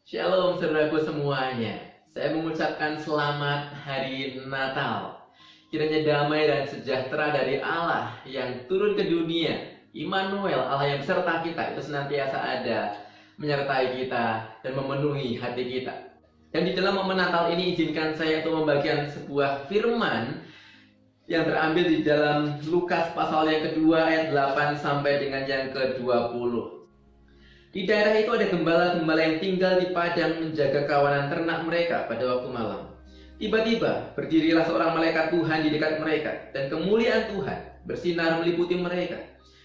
Shalom saudaraku semuanya. Saya mengucapkan selamat hari Natal. Kiranya damai dan sejahtera dari Allah yang turun ke dunia, Immanuel, Allah yang beserta kita, itu senantiasa ada menyertai kita dan memenuhi hati kita. Dan di dalam momen Natal ini izinkan saya untuk membagikan sebuah firman yang terambil di dalam Lukas pasal yang kedua ayat 8 sampai dengan yang ke-20. Di daerah itu ada gembala-gembala yang tinggal di padang menjaga kawanan ternak mereka pada waktu malam. Tiba-tiba berdirilah seorang malaikat Tuhan di dekat mereka, dan kemuliaan Tuhan bersinar meliputi mereka,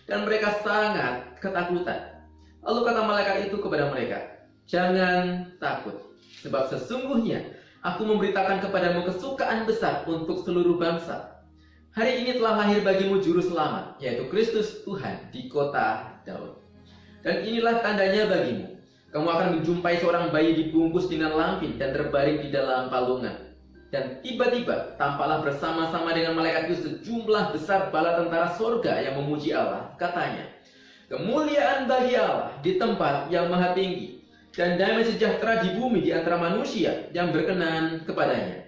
dan mereka sangat ketakutan. Lalu kata malaikat itu kepada mereka, "Jangan takut, sebab sesungguhnya aku memberitakan kepadamu kesukaan besar untuk seluruh bangsa. Hari ini telah lahir bagimu juru selamat, yaitu Kristus Tuhan di kota Daud. Dan inilah tandanya bagimu. Kamu akan menjumpai seorang bayi dibungkus dengan lampin dan terbaring di dalam palungan. Dan tiba-tiba tampaklah bersama-sama dengan malaikat itu sejumlah besar bala tentara surga yang memuji Allah. Katanya, kemuliaan bagi Allah di tempat yang maha tinggi, dan damai sejahtera di bumi di antara manusia yang berkenan kepadanya."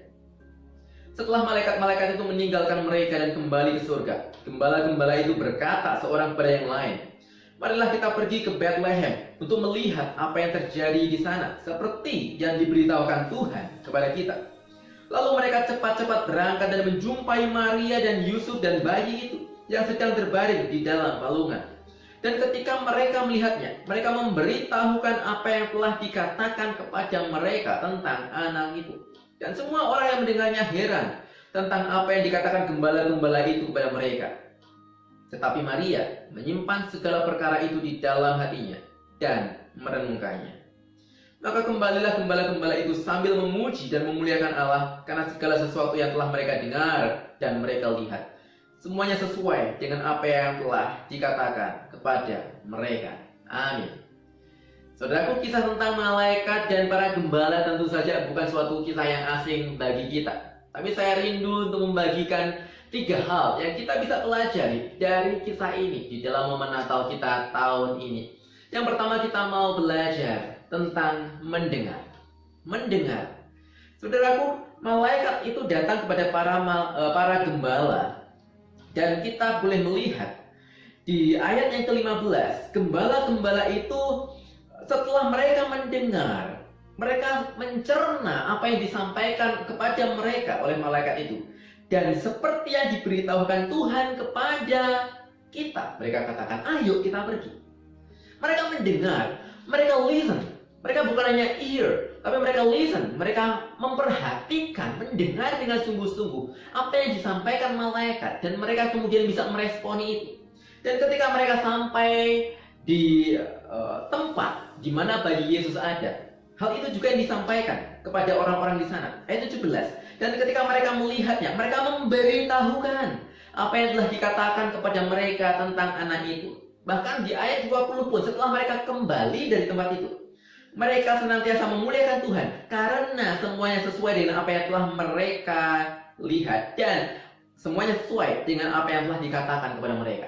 Setelah malaikat-malaikat itu meninggalkan mereka dan kembali ke surga, gembala-gembala itu berkata seorang kepada yang lain, "Marilah kita pergi ke Bethlehem untuk melihat apa yang terjadi di sana, seperti yang diberitahukan Tuhan kepada kita." Lalu mereka cepat-cepat berangkat dan menjumpai Maria dan Yusuf dan bayi itu yang sedang terbaring di dalam palungan. Dan ketika mereka melihatnya, mereka memberitahukan apa yang telah dikatakan kepada mereka tentang anak itu. Dan semua orang yang mendengarnya heran tentang apa yang dikatakan gembala-gembala itu kepada mereka. Tetapi Maria menyimpan segala perkara itu di dalam hatinya dan merenungkannya. Maka kembalilah gembala-gembala itu sambil memuji dan memuliakan Allah karena segala sesuatu yang telah mereka dengar dan mereka lihat. Semuanya sesuai dengan apa yang telah dikatakan kepada mereka. Amin. Saudaraku, kisah tentang malaikat dan para gembala tentu saja bukan suatu kisah yang asing bagi kita. Tapi saya rindu untuk membagikan 3 hal yang kita bisa pelajari dari kisah ini di dalam momen Natal kita tahun ini. Yang pertama, kita mau belajar tentang mendengar. Mendengar. Saudaraku, malaikat itu datang kepada para gembala, dan kita boleh melihat di ayat yang ke-15, gembala-gembala itu setelah mereka mendengar, mereka mencerna apa yang disampaikan kepada mereka oleh malaikat itu. Dan seperti yang diberitahukan Tuhan kepada kita, mereka katakan, "Ayo kita pergi." Mereka mendengar, mereka listen. Mereka bukan hanya ear, tapi mereka listen. Mereka memperhatikan, mendengar dengan sungguh-sungguh apa yang disampaikan malaikat, dan mereka kemudian bisa meresponi itu. Dan ketika mereka sampai di tempat di mana bayi Yesus ada, hal itu juga yang disampaikan kepada orang-orang di sana. Ayat 17. Dan ketika mereka melihatnya, mereka memberitahukan apa yang telah dikatakan kepada mereka tentang anak itu. Bahkan di ayat 20 pun, setelah mereka kembali dari tempat itu, mereka senantiasa memuliakan Tuhan karena semuanya sesuai dengan apa yang telah mereka lihat, dan semuanya sesuai dengan apa yang telah dikatakan kepada mereka.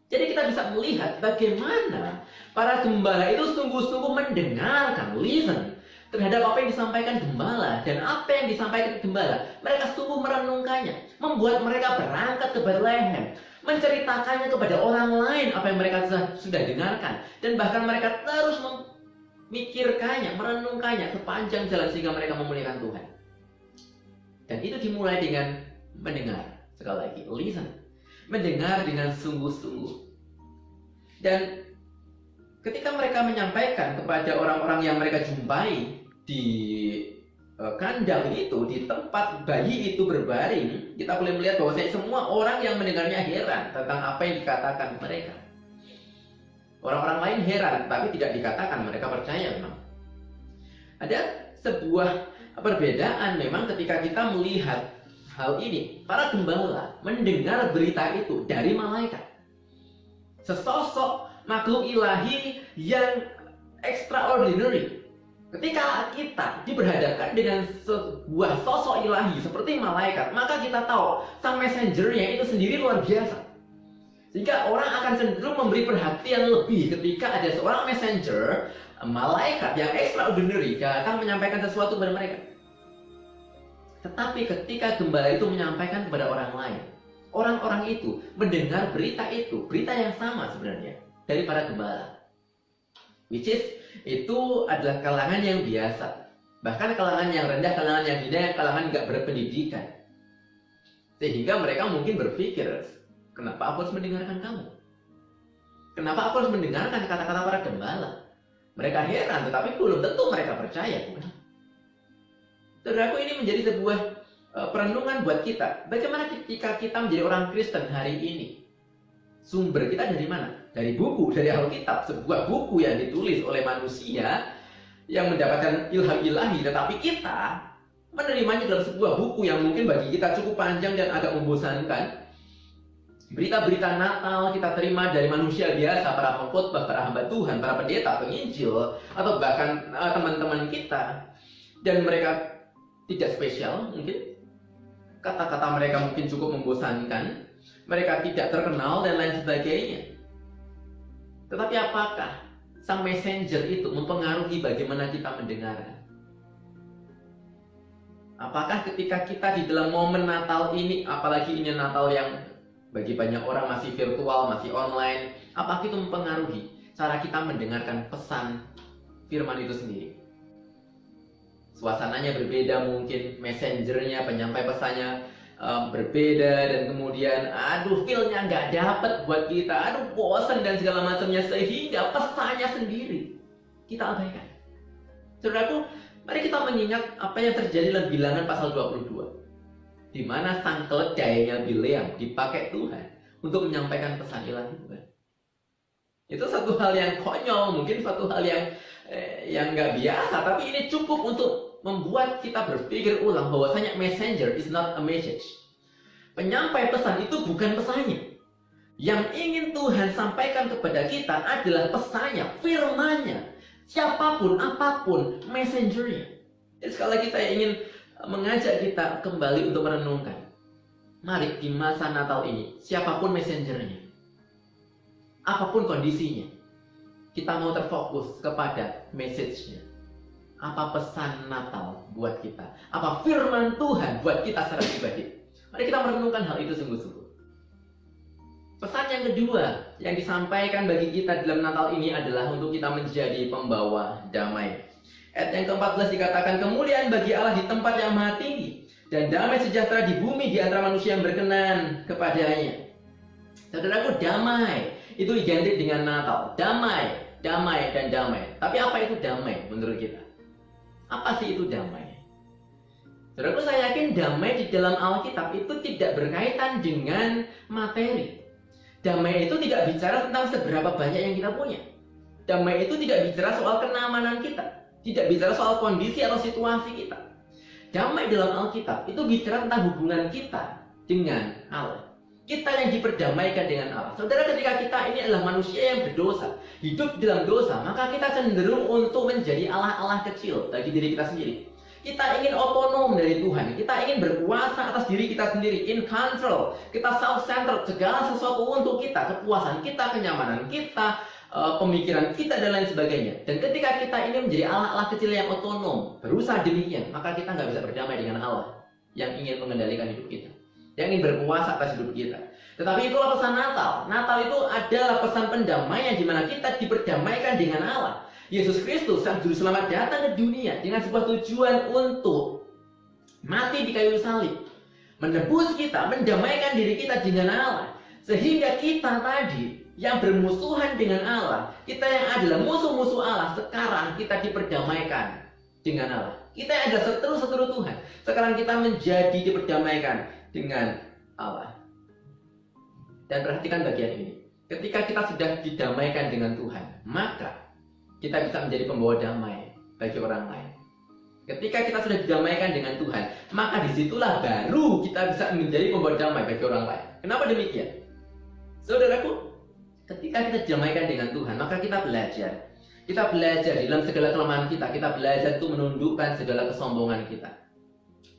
Jadi kita bisa melihat bagaimana para gembala itu sungguh-sungguh mendengarkan, listen, terhadap apa yang disampaikan gembala, dan apa yang disampaikan gembala, mereka sungguh merenungkannya, membuat mereka berangkat ke Bethlehem, menceritakannya kepada orang lain apa yang mereka sudah dengarkan, dan bahkan mereka terus memikirkannya, merenungkannya sepanjang jalan sehingga mereka memuliakan Tuhan. Dan itu dimulai dengan mendengar. Sekali lagi, listen, mendengar dengan sungguh-sungguh. Dan ketika mereka menyampaikan kepada orang-orang yang mereka jumpai di kandang itu, di tempat bayi itu berbaring, kita boleh melihat bahwa semua orang yang mendengarnya heran tentang apa yang dikatakan mereka. Orang-orang lain heran, tapi tidak dikatakan, mereka percaya memang. Ada sebuah perbedaan memang ketika kita melihat hal ini. Para gembala mendengar berita itu dari malaikat, sesosok makhluk ilahi yang extraordinary. Ketika kita diperhadapkan dengan sebuah sosok ilahi seperti malaikat, maka kita tahu sang messengernya itu sendiri luar biasa. Sehingga orang akan cenderung memberi perhatian lebih ketika ada seorang messenger malaikat yang extraordinary datang menyampaikan sesuatu kepada mereka. Tetapi ketika gembala itu menyampaikan kepada orang lain, orang-orang itu mendengar berita itu, berita yang sama sebenarnya dari para gembala. Which is, itu adalah kalangan yang biasa. Bahkan kalangan yang rendah, kalangan yang hina, kalangan nggak berpendidikan. Sehingga mereka mungkin berpikir, kenapa aku harus mendengarkan kamu? Kenapa aku harus mendengarkan kata-kata para gembala? Mereka heran, tetapi belum tentu mereka percaya. Saudaraku, ini menjadi sebuah perenungan buat kita. Bagaimana ketika kita menjadi orang Kristen hari ini? Sumber kita dari mana? Dari buku, dari Alkitab. Sebuah buku yang ditulis oleh manusia yang mendapatkan ilham ilahi. Tetapi kita menerimanya dalam sebuah buku yang mungkin bagi kita cukup panjang dan agak membosankan. Berita-berita Natal kita terima dari manusia biasa, para pengkhotbah, para hamba Tuhan, para pendeta, penginjil, atau bahkan teman-teman kita. Dan mereka tidak spesial mungkin. Kata-kata mereka mungkin cukup membosankan. Mereka tidak terkenal dan lain sebagainya. Tetapi apakah sang messenger itu mempengaruhi bagaimana kita mendengarkan? Apakah ketika kita di dalam momen Natal ini, apalagi ini Natal yang bagi banyak orang masih virtual, masih online, apakah itu mempengaruhi cara kita mendengarkan pesan firman itu sendiri? Suasananya berbeda mungkin, messengernya, penyampai pesannya berbeda, dan kemudian feel-nya nggak dapet buat kita, bosan dan segala macamnya, sehingga pesannya sendiri kita abaikan. Saudaraku, mari kita mengingat apa yang terjadi dalam Bilangan pasal 22, di mana sang keledainya Bileam dipakai Tuhan untuk menyampaikan pesan ilahi Tuhan. Itu satu hal yang konyol, mungkin satu hal yang nggak biasa, tapi ini cukup untuk membuat kita berpikir ulang bahwasanya messenger is not a message. Penyampai pesan itu bukan pesannya. Yang ingin Tuhan sampaikan kepada kita adalah pesannya, firman-Nya. Siapapun, apapun, messengernya. Jadi sekali lagi saya ingin mengajak kita kembali untuk merenungkan. Mari di masa Natal ini, siapapun messengernya, apapun kondisinya, kita mau terfokus kepada message-nya. Apa pesan Natal buat kita? Apa firman Tuhan buat kita secara pribadi? Mari kita merenungkan hal itu sungguh-sungguh. Pesan yang kedua yang disampaikan bagi kita dalam Natal ini adalah untuk kita menjadi pembawa damai. Ayat yang ke-14 dikatakan, kemuliaan bagi Allah di tempat yang maha tinggi, dan damai sejahtera di bumi di antara manusia yang berkenan kepadanya. Saudaraku, damai itu identik dengan Natal. Damai, damai, dan damai. Tapi apa itu damai menurut kita? Apa sih itu damai? Saudaraku, saya yakin damai di dalam Alkitab itu tidak berkaitan dengan materi. Damai itu tidak bicara tentang seberapa banyak yang kita punya. Damai itu tidak bicara soal kenyamanan kita, tidak bicara soal kondisi atau situasi kita. Damai dalam Alkitab itu bicara tentang hubungan kita dengan Allah. Kita yang diperdamaikan dengan Allah. Saudara, ketika kita ini adalah manusia yang berdosa, hidup dalam dosa, maka kita cenderung untuk menjadi Allah-Allah kecil bagi diri kita sendiri. Kita ingin otonom dari Tuhan. Kita ingin berkuasa atas diri kita sendiri, in control. Kita self-centered, segala sesuatu untuk kita, kepuasan kita, kenyamanan kita, pemikiran kita, dan lain sebagainya. Dan ketika kita ini menjadi Allah-Allah kecil yang otonom, berusaha demikian, maka kita nggak bisa berdamai dengan Allah yang ingin mengendalikan hidup kita, yang ingin berkuasa atas hidup kita. Tetapi itulah pesan Natal. Natal itu adalah pesan pendamaian di mana kita diperdamaikan dengan Allah. Yesus Kristus, sang juru selamat, datang ke dunia dengan sebuah tujuan untuk mati di kayu salib, menebus kita, mendamaikan diri kita dengan Allah, sehingga kita tadi yang bermusuhan dengan Allah, kita yang adalah musuh-musuh Allah, sekarang kita diperdamaikan dengan Allah. Kita yang adalah seteru-seteru Tuhan, sekarang kita menjadi diperdamaikan dengan Allah. Dan perhatikan bagian ini. Ketika kita sudah didamaikan dengan Tuhan, maka kita bisa menjadi pembawa damai bagi orang lain. Ketika kita sudah didamaikan dengan Tuhan, maka disitulah baru kita bisa menjadi pembawa damai bagi orang lain. Kenapa demikian? Saudaraku, ketika kita didamaikan dengan Tuhan, maka kita belajar. Kita belajar dalam segala kelemahan kita. Kita belajar untuk menundukkan segala kesombongan kita.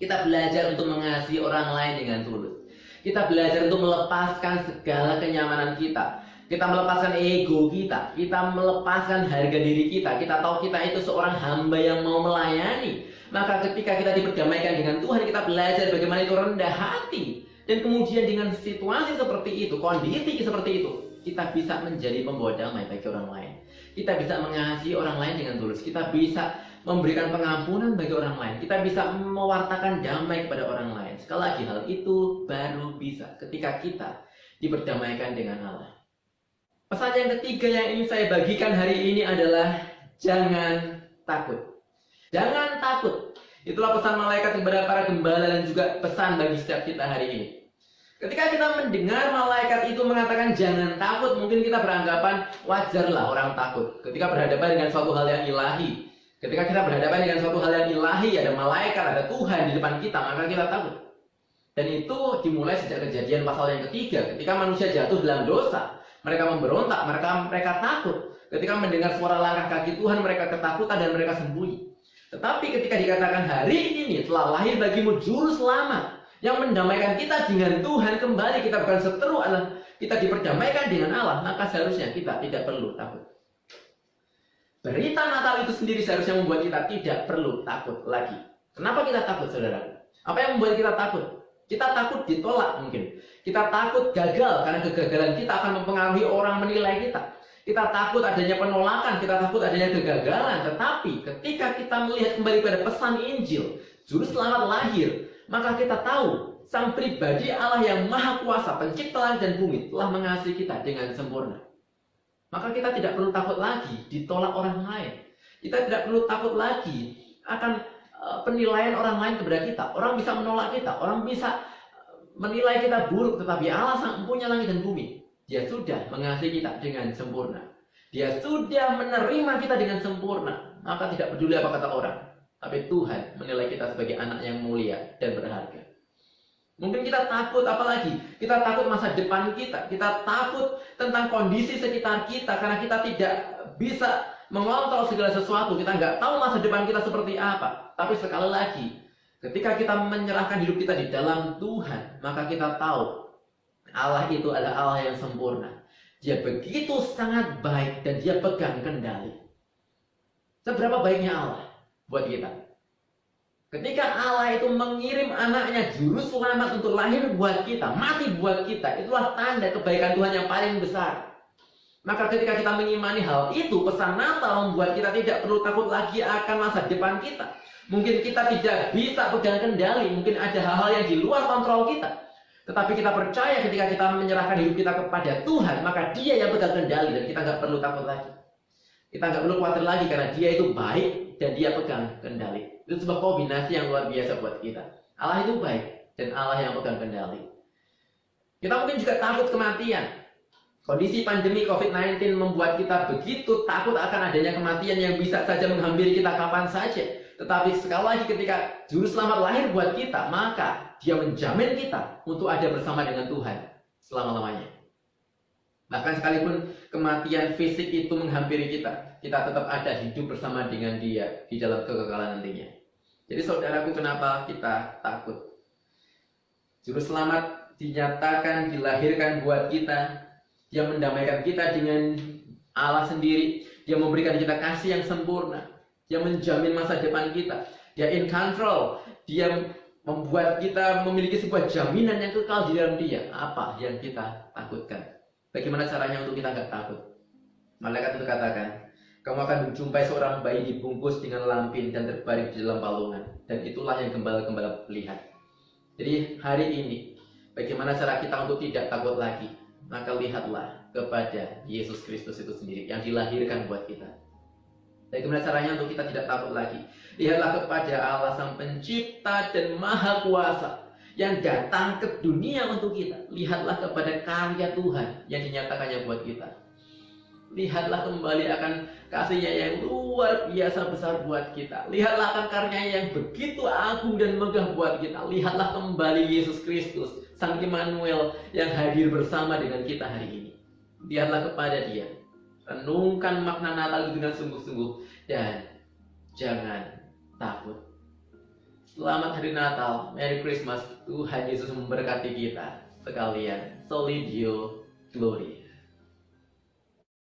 Kita belajar untuk mengasihi orang lain dengan tulus. Kita belajar untuk melepaskan segala kenyamanan kita Kita melepaskan ego kita melepaskan harga diri kita tahu kita itu seorang hamba yang mau melayani. Maka ketika kita diperdamaikan dengan Tuhan, kita belajar bagaimana itu rendah hati. Dan kemudian dengan situasi seperti itu, kondisi seperti itu, kita bisa menjadi pembawa damai bagi orang lain. Kita bisa mengasihi orang lain dengan tulus. Kita bisa memberikan pengampunan bagi orang lain. Kita bisa mewartakan damai kepada orang lain. Sekali lagi, hal itu baru bisa ketika kita diperdamaikan dengan Allah. Pesan yang ketiga yang ingin saya bagikan hari ini adalah jangan takut. Jangan takut. Itulah pesan malaikat kepada para gembala dan juga pesan bagi setiap kita hari ini. Ketika kita mendengar malaikat itu mengatakan jangan takut, mungkin kita beranggapan wajarlah orang takut. Ketika berhadapan dengan suatu hal yang ilahi. Ketika kita berhadapan dengan suatu hal yang ilahi, ada malaikat, ada Tuhan di depan kita, maka kita takut. Dan itu dimulai sejak kejadian pasal yang ketiga. Ketika manusia jatuh dalam dosa, mereka memberontak, mereka takut. Ketika mendengar suara langkah kaki Tuhan, mereka ketakutan dan mereka sembunyi. Tetapi ketika dikatakan hari ini telah lahir bagimu juru selamat yang mendamaikan kita dengan Tuhan kembali, kita bukan seteru Allah, kita diperdamaikan dengan Allah, maka seharusnya kita tidak perlu takut. Berita Natal itu sendiri seharusnya membuat kita tidak perlu takut lagi. Kenapa kita takut, saudara? Apa yang membuat kita takut? Kita takut ditolak mungkin. Kita takut gagal karena kegagalan kita akan mempengaruhi orang menilai kita. Kita takut adanya penolakan, kita takut adanya kegagalan. Tetapi ketika kita melihat kembali pada pesan Injil, juru selamat lahir, maka kita tahu sang pribadi Allah yang maha kuasa, pencipta langit dan bumi, telah mengasihi kita dengan sempurna. Maka kita tidak perlu takut lagi ditolak orang lain. Kita tidak perlu takut lagi akan penilaian orang lain kepada kita. Orang bisa menolak kita, orang bisa menilai kita buruk, tetapi Allah sang punya langit dan bumi. Dia sudah mengasihi kita dengan sempurna. Dia sudah menerima kita dengan sempurna. Maka tidak peduli apa kata orang. Tapi Tuhan menilai kita sebagai anak yang mulia dan berharga. Mungkin kita takut, apalagi kita takut masa depan kita. Kita takut tentang kondisi sekitar kita karena kita tidak bisa mengontrol segala sesuatu. Kita nggak tahu masa depan kita seperti apa. Tapi sekali lagi, ketika kita menyerahkan hidup kita di dalam Tuhan, maka kita tahu Allah itu adalah Allah yang sempurna. Dia begitu sangat baik dan dia pegang kendali. Seberapa baiknya Allah buat kita? Ketika Allah itu mengirim anaknya juru selamat untuk lahir buat kita, mati buat kita, itulah tanda kebaikan Tuhan yang paling besar. Maka ketika kita mengimani hal itu, pesan Natal membuat kita tidak perlu takut lagi akan masa depan kita. Mungkin kita tidak bisa pegang kendali, mungkin ada hal-hal yang di luar kontrol kita. Tetapi kita percaya ketika kita menyerahkan hidup kita kepada Tuhan, maka Dia yang pegang kendali dan kita nggak perlu takut lagi. Kita nggak perlu khawatir lagi karena Dia itu baik dan Dia pegang kendali. Itu sebuah kombinasi yang luar biasa buat kita. Allah itu baik dan Allah yang pegang kendali. Kita mungkin juga takut kematian. Kondisi pandemi COVID-19 membuat kita begitu takut akan adanya kematian yang bisa saja menghampiri kita kapan saja. Tetapi sekali lagi ketika juru selamat lahir buat kita, maka Dia menjamin kita untuk ada bersama dengan Tuhan selama-lamanya. Bahkan sekalipun kematian fisik itu menghampiri kita, kita tetap ada hidup bersama dengan Dia di dalam kekekalan nantinya. Jadi saudaraku, kenapa kita takut? Juru selamat dinyatakan, dilahirkan buat kita. Dia mendamaikan kita dengan Allah sendiri. Dia memberikan kita kasih yang sempurna. Dia menjamin masa depan kita. Dia in control. Dia membuat kita memiliki sebuah jaminan yang kekal di dalam Dia. Apa yang kita takutkan? Bagaimana caranya untuk kita nggak takut? Malaikat itu katakan, kamu akan menjumpai seorang bayi dibungkus dengan lampin dan terbaring di dalam palungan. Dan itulah yang gembala-gembala lihat. Jadi hari ini, bagaimana cara kita untuk tidak takut lagi? Maka lihatlah kepada Yesus Kristus itu sendiri yang dilahirkan buat kita. Bagaimana caranya untuk kita tidak takut lagi? Lihatlah kepada Allah Sang Pencipta dan Maha Kuasa yang datang ke dunia untuk kita. Lihatlah kepada karya Tuhan yang dinyatakannya buat kita. Lihatlah kembali akan kasih-Nya yang luar biasa besar buat kita. Lihatlah akan karyanya yang begitu agung dan megah buat kita. Lihatlah kembali Yesus Kristus, Sang Immanuel yang hadir bersama dengan kita hari ini. Lihatlah kepada Dia. Renungkan makna Natal dengan sungguh-sungguh dan jangan takut. Selamat Hari Natal, Merry Christmas. Tuhan Yesus memberkati kita sekalian. Soli Deo Gloria.